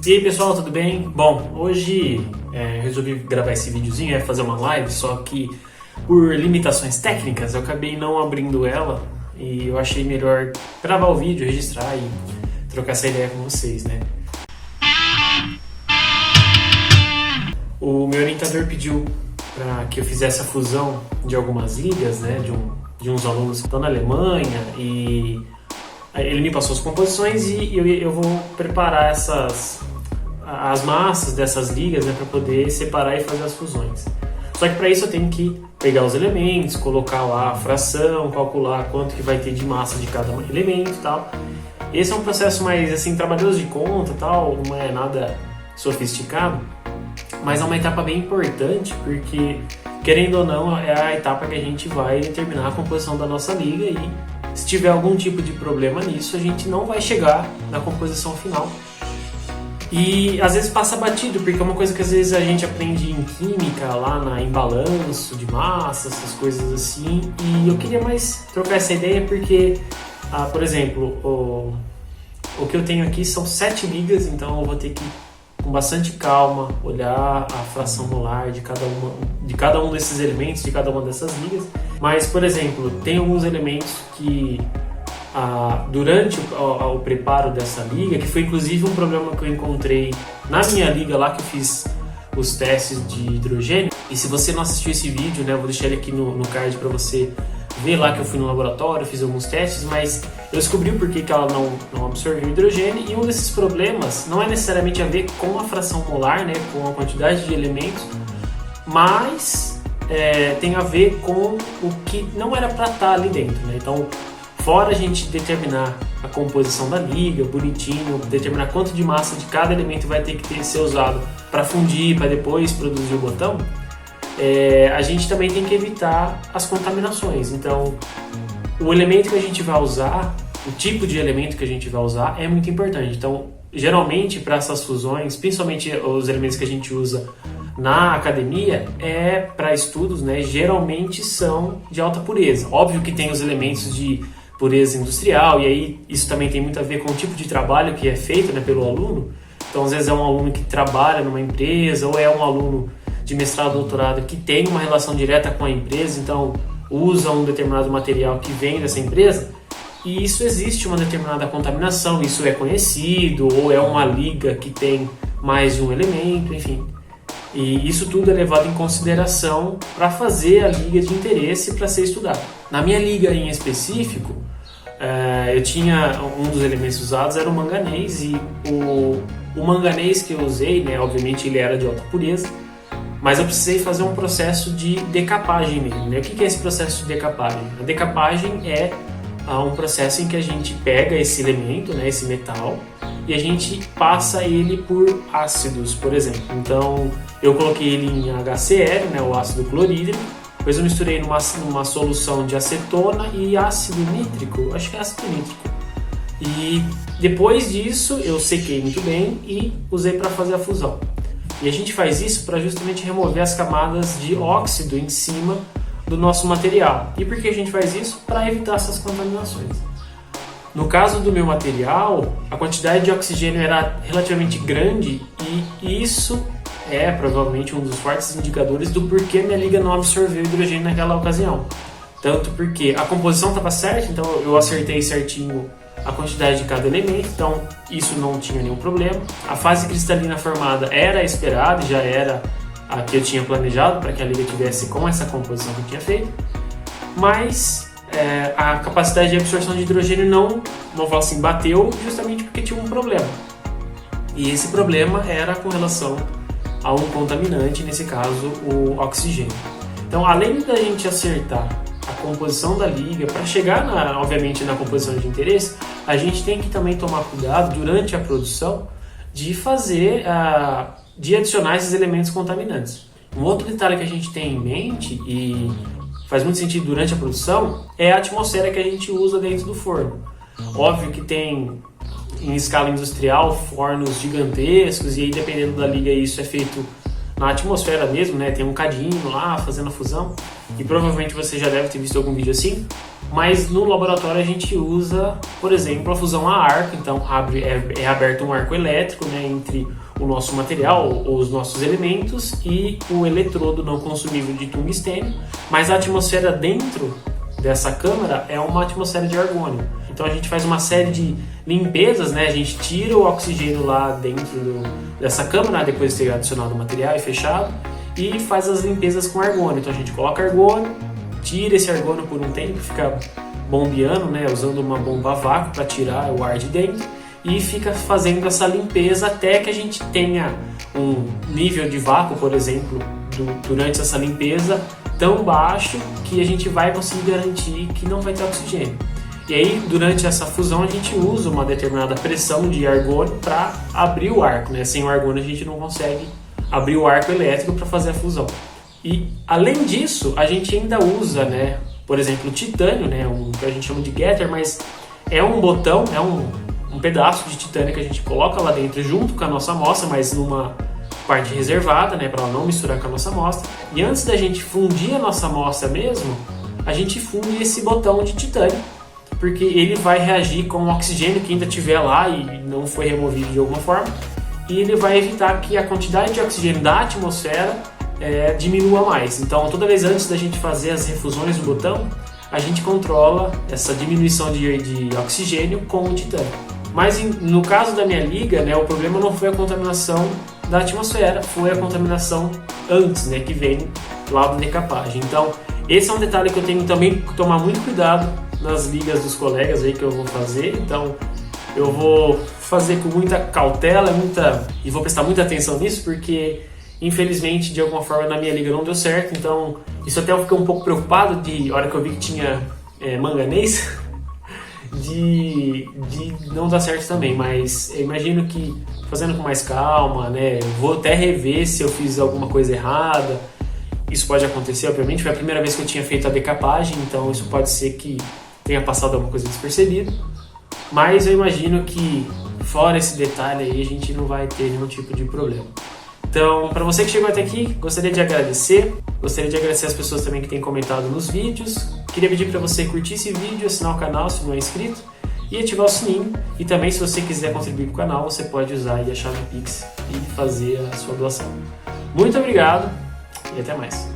E aí pessoal, tudo bem? Bom, hoje resolvi gravar esse videozinho, fazer uma live, só que por limitações técnicas eu acabei não abrindo ela e eu achei melhor gravar o vídeo, registrar e trocar essa ideia com vocês, né? O meu orientador pediu para que eu fizesse a fusão de algumas ligas, né, de uns alunos que estão na Alemanha, e ele me passou as composições e eu vou preparar as massas dessas ligas, né, para poder separar e fazer as fusões. Só que para isso eu tenho que pegar os elementos, colocar lá a fração, calcular quanto que vai ter de massa de cada elemento e tal. Esse é um processo mais assim trabalhoso de conta, tal, não é nada sofisticado, mas é uma etapa bem importante porque, querendo ou não, é a etapa que a gente vai determinar a composição da nossa liga, e se tiver algum tipo de problema nisso, a gente não vai chegar na composição final. E às vezes passa batido, porque é uma coisa que às vezes a gente aprende em química, lá em balanço de massa, essas coisas assim. E eu queria mais trocar essa ideia porque, por exemplo, o que eu tenho aqui são 7 ligas, então eu vou ter que, com bastante calma, olhar a fração molar de cada um desses elementos, de cada uma dessas ligas. Mas, por exemplo, tem alguns elementos que durante o preparo dessa liga, que foi inclusive um problema que eu encontrei na minha liga lá que eu fiz os testes de hidrogênio. E se você não assistiu esse vídeo, né, eu vou deixar ele aqui no card para você ver lá que eu fui no laboratório, fiz alguns testes, mas eu descobri o porquê que ela não absorveu hidrogênio, e um desses problemas não é necessariamente a ver com a fração molar, né, com a quantidade de elementos, mas tem a ver com o que não era para estar ali dentro, né? Então, fora a gente determinar a composição da liga, bonitinho, determinar quanto de massa de cada elemento vai ter que ser usado para fundir, para depois produzir o botão, a gente também tem que evitar as contaminações. Então, o elemento que a gente vai usar, o tipo de elemento que a gente vai usar é muito importante. Então, geralmente, para essas fusões, principalmente os elementos que a gente usa na academia, para estudos, né, geralmente são de alta pureza. Óbvio que tem os elementos de pureza industrial, e aí isso também tem muito a ver com o tipo de trabalho que é feito, né, pelo aluno. Então, às vezes é um aluno que trabalha numa empresa, ou é um aluno de mestrado, doutorado, que tem uma relação direta com a empresa, então usa um determinado material que vem dessa empresa, e isso existe uma determinada contaminação, isso é conhecido, ou é uma liga que tem mais de um elemento, enfim. E isso tudo é levado em consideração para fazer a liga de interesse para ser estudado. Na minha liga em específico, eu tinha um dos elementos usados era o manganês, e o manganês que eu usei, né, obviamente ele era de alta pureza, mas eu precisei fazer um processo de decapagem nele, né? O que é esse processo de decapagem? A decapagem é um processo em que a gente pega esse elemento, né, esse metal, e a gente passa ele por ácidos, por exemplo. Então, eu coloquei ele em HCl, né, o ácido clorídrico, depois eu misturei numa solução de acetona e ácido nítrico, acho que é ácido nítrico. E depois disso, eu sequei muito bem e usei para fazer a fusão. E a gente faz isso para justamente remover as camadas de óxido em cima do nosso material. E por que a gente faz isso? Para evitar essas contaminações. No caso do meu material, a quantidade de oxigênio era relativamente grande, e isso é provavelmente um dos fortes indicadores do porquê minha liga não absorveu hidrogênio naquela ocasião. Tanto porque a composição estava certa, então eu acertei certinho a quantidade de cada elemento, então isso não tinha nenhum problema. A fase cristalina formada era esperada, já era a que eu tinha planejado para que a liga tivesse com essa composição que eu tinha feito, mas a capacidade de absorção de hidrogênio não vou falar assim, bateu, justamente porque tinha um problema. E esse problema era com relação a um contaminante, nesse caso o oxigênio. Então, além da gente acertar a composição da liga, para chegar obviamente na composição de interesse, a gente tem que também tomar cuidado durante a produção de de adicionar esses elementos contaminantes. Um outro detalhe que a gente tem em mente, e faz muito sentido durante a produção, é a atmosfera que a gente usa dentro do forno. Óbvio que tem, em escala industrial, fornos gigantescos, e aí dependendo da liga isso é feito na atmosfera mesmo, né? Tem um cadinho lá fazendo a fusão, e provavelmente você já deve ter visto algum vídeo assim. mas no laboratório a gente usa, por exemplo, a fusão a arco. Então é aberto um arco elétrico, né, entre o nosso material, os nossos elementos e o eletrodo não consumível de tungstênio, mas a atmosfera dentro dessa câmara é uma atmosfera de argônio. Então a gente faz uma série de limpezas, né? A gente tira o oxigênio lá dentro dessa câmara, depois de ter adicionado o material e fechado, e faz as limpezas com argônio. Então a gente coloca argônio, tira esse argônio por um tempo, fica bombeando, né? Usando uma bomba a vácuo para tirar o ar de dentro, e fica fazendo essa limpeza até que a gente tenha um nível de vácuo, por exemplo, durante essa limpeza tão baixo que a gente vai conseguir garantir que não vai ter oxigênio. E aí, durante essa fusão, a gente usa uma determinada pressão de argônio para abrir o arco, né? Sem o argônio a gente não consegue abrir o arco elétrico para fazer a fusão. E além disso, a gente ainda usa, né, por exemplo, o titânio, né, que a gente chama de getter, mas é um botão, é um pedaço de titânio que a gente coloca lá dentro junto com a nossa amostra, mas numa parte reservada, né, para ela não misturar com a nossa amostra. E antes da gente fundir a nossa amostra mesmo, a gente funde esse botão de titânio, porque ele vai reagir com o oxigênio que ainda tiver lá e não foi removido de alguma forma, e ele vai evitar que a quantidade de oxigênio da atmosfera diminua mais. Então, toda vez antes da gente fazer as refusões do botão, a gente controla essa diminuição de oxigênio com o titânio. Mas no caso da minha liga, né, o problema não foi a contaminação da atmosfera, foi a contaminação antes, né, que vem lá da decapagem. Então, esse é um detalhe que eu tenho também que tomar muito cuidado nas ligas dos colegas aí que eu vou fazer. Então, eu vou fazer com muita cautela, e vou prestar muita atenção nisso, porque infelizmente, de alguma forma, na minha liga não deu certo. Então, isso até eu fiquei um pouco preocupado de hora que eu vi que tinha manganês, de não dar certo também. Mas eu imagino que fazendo com mais calma, né, vou até rever se eu fiz alguma coisa errada. Isso pode acontecer, obviamente. Foi a primeira vez que eu tinha feito a decapagem, então isso pode ser que tenha passado alguma coisa despercebida. Mas eu imagino que, fora esse detalhe aí, a gente não vai ter nenhum tipo de problema. Então, para você que chegou até aqui, gostaria de agradecer. Gostaria de agradecer as pessoas também que têm comentado nos vídeos. Queria pedir para você curtir esse vídeo, assinar o canal se não é inscrito e ativar o sininho. E também, se você quiser contribuir com o canal, você pode usar aí a chave Pix e fazer a sua doação. Muito obrigado e até mais.